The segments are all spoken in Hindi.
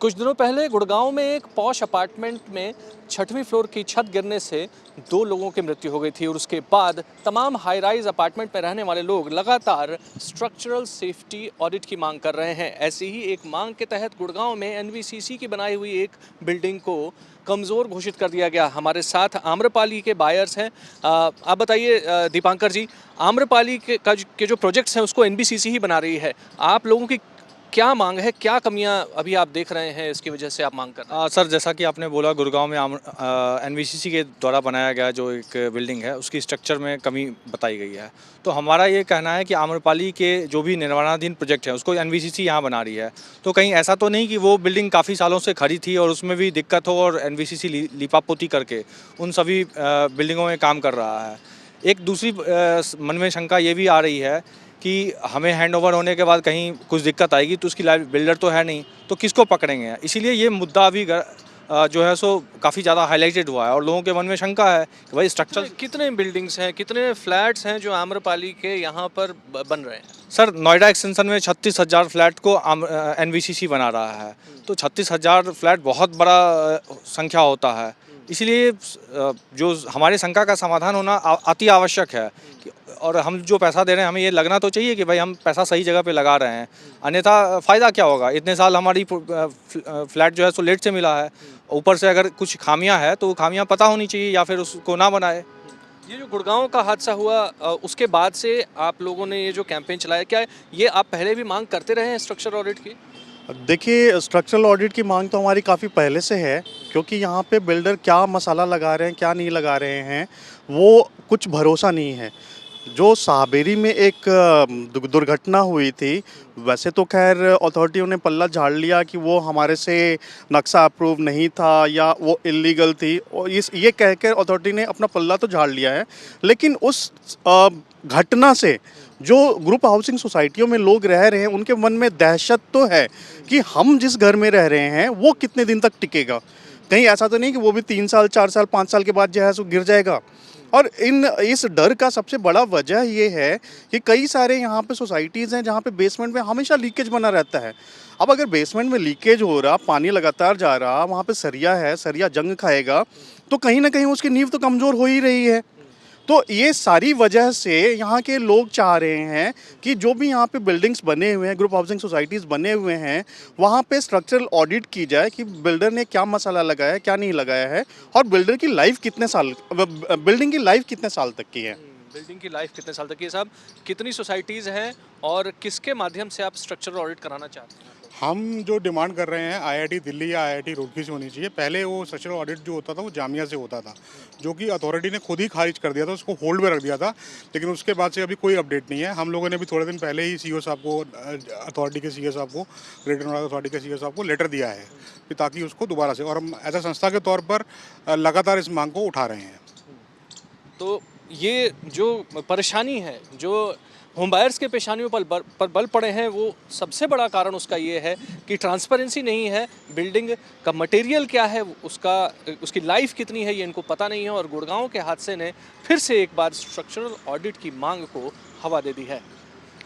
कुछ दिनों पहले गुड़गांव में एक पॉश अपार्टमेंट में 6वीं फ्लोर की छत गिरने से 2 लोगों की मृत्यु हो गई थी और उसके बाद तमाम हाई राइज अपार्टमेंट में रहने वाले लोग लगातार स्ट्रक्चरल सेफ्टी ऑडिट की मांग कर रहे हैं। ऐसी ही एक मांग के तहत गुड़गांव में एनवीसीसी की बनाई हुई एक बिल्डिंग को कमज़ोर घोषित कर दिया गया। हमारे साथ आम्रपाली के बायर्स हैं। आप बताइए दीपांकर जी, आम्रपाली के जो प्रोजेक्ट्स हैं उसको एनबीसीसी ही बना रही है। आप लोगों की क्या मांग है, क्या कमियां अभी आप देख रहे हैं, इसकी वजह से आप मांग कर रहे हैं? सर, जैसा कि आपने बोला, गुड़गांव में एनवीसीसी के द्वारा बनाया गया जो एक बिल्डिंग है उसकी स्ट्रक्चर में कमी बताई गई है। तो हमारा ये कहना है कि आम्रपाली के जो भी निर्माणाधीन प्रोजेक्ट है उसको एनवीसीसी यहाँ बना रही है। तो कहीं ऐसा तो नहीं कि वो बिल्डिंग काफ़ी सालों से खड़ी थी और उसमें भी दिक्कत हो और एनवीसीसी लिपापोती करके उन सभी बिल्डिंगों में काम कर रहा है। एक दूसरी मन में शंका ये भी आ रही है कि हमें हैंडओवर होने के बाद कहीं कुछ दिक्कत आएगी तो उसकी बिल्डर तो है नहीं, तो किसको पकड़ेंगे। इसीलिए ये मुद्दा अभी जो है सो काफ़ी ज़्यादा हाईलाइटेड हुआ है और लोगों के मन में शंका है कि भाई स्ट्रक्चर कितने बिल्डिंग्स हैं, कितने फ्लैट्स हैं जो आम्रपाली के यहाँ पर बन रहे हैं? सर, नोएडा एक्सटेंशन में 36,000 फ्लैट को एनवीसीसी बना रहा है। तो 36,000 फ्लैट बहुत बड़ा संख्या होता है। इसलिए जो हमारे शंका का समाधान होना अति आवश्यक है और हम जो पैसा दे रहे हैं हमें ये लगना तो चाहिए कि भाई हम पैसा सही जगह पे लगा रहे हैं, अन्यथा फ़ायदा क्या होगा। इतने साल हमारी फ्लैट जो है सो लेट से मिला है, ऊपर से अगर कुछ खामियां है तो खामियां पता होनी चाहिए या फिर उसको ना बनाए। ये जो गुड़गांव का हादसा हुआ उसके बाद से आप लोगों ने ये जो कैंपेन चलाया, क्या ये आप पहले भी मांग करते रहे हैं स्ट्रक्चर ऑडिट की? देखिए, स्ट्रक्चरल ऑडिट की मांग तो हमारी काफ़ी पहले से है, क्योंकि यहाँ पे बिल्डर क्या मसाला लगा रहे हैं, क्या नहीं लगा रहे हैं, वो कुछ भरोसा नहीं है। जो साबेरी में एक दुर्घटना हुई थी, वैसे तो खैर अथॉरिटियों ने पल्ला झाड़ लिया कि वो हमारे से नक्शा अप्रूव नहीं था या वो इलीगल थी, और ये कह कर अथॉरिटी ने अपना पल्ला तो झाड़ लिया है। लेकिन उस घटना से जो ग्रुप हाउसिंग सोसाइटियों में लोग रह रहे हैं उनके मन में दहशत तो है कि हम जिस घर में रह रहे हैं वो कितने दिन तक टिकेगा। कहीं ऐसा तो नहीं कि वो भी 3 साल, 4 साल, 5 साल के बाद जो है सो गिर जाएगा। और इस डर का सबसे बड़ा वजह ये है कि कई सारे यहाँ पे सोसाइटीज़ हैं जहाँ पे बेसमेंट में हमेशा लीकेज बना रहता है। अब अगर बेसमेंट में लीकेज हो रहा, पानी लगातार जा रहा, वहाँ पे सरिया है, सरिया जंग खाएगा, तो कहीं ना कहीं उसकी नींव तो कमज़ोर हो ही रही है। तो ये सारी वजह से यहाँ के लोग चाह रहे हैं कि जो भी यहाँ पे बिल्डिंग्स बने हुए हैं, ग्रुप हाउसिंग सोसाइटीज़ बने हुए हैं, वहाँ पे स्ट्रक्चरल ऑडिट की जाए कि बिल्डर ने क्या मसाला लगाया है, क्या नहीं लगाया है, और बिल्डर की लाइफ कितने साल, बिल्डिंग की लाइफ कितने साल तक की है। बिल्डिंग की लाइफ कितने साल तक की है साहब? कितनी सोसाइटीज़ हैं और किसके माध्यम से आप स्ट्रक्चरल ऑडिट कराना चाहते हैं? हम जो डिमांड कर रहे हैं आईआईटी दिल्ली या आईआईटी रुड़की से होनी चाहिए। पहले वो स्ट्रक्चरल ऑडिट जो होता था वो जामिया से होता था, जो कि अथॉरिटी ने खुद ही खारिज कर दिया था, उसको होल्ड में रख दिया था। लेकिन उसके बाद से अभी कोई अपडेट नहीं है। हम लोगों ने भी थोड़े दिन पहले ही सीईओ साहब को, अथॉरिटी के सीईओ साहब को, ग्रेटर नोएडा अथॉरिटी के सीईओ साहब को लेटर दिया है कि ताकि उसको दोबारा से, और हम एज अ संस्था के तौर पर लगातार इस मांग को उठा रहे हैं। तो ये जो परेशानी है, जो होम बायर्स के पेशानियों पर बल पड़े हैं, वो सबसे बड़ा कारण उसका ये है कि ट्रांसपेरेंसी नहीं है। बिल्डिंग का मटेरियल क्या है, उसकी लाइफ कितनी है, ये इनको पता नहीं है। और गुड़गांव के हादसे ने फिर से एक बार स्ट्रक्चरल ऑडिट की मांग को हवा दे दी है।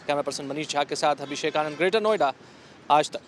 कैमरा पर्सन मनीष झा के साथ अभिषेक आनंद, ग्रेटर नोएडा, आज तक।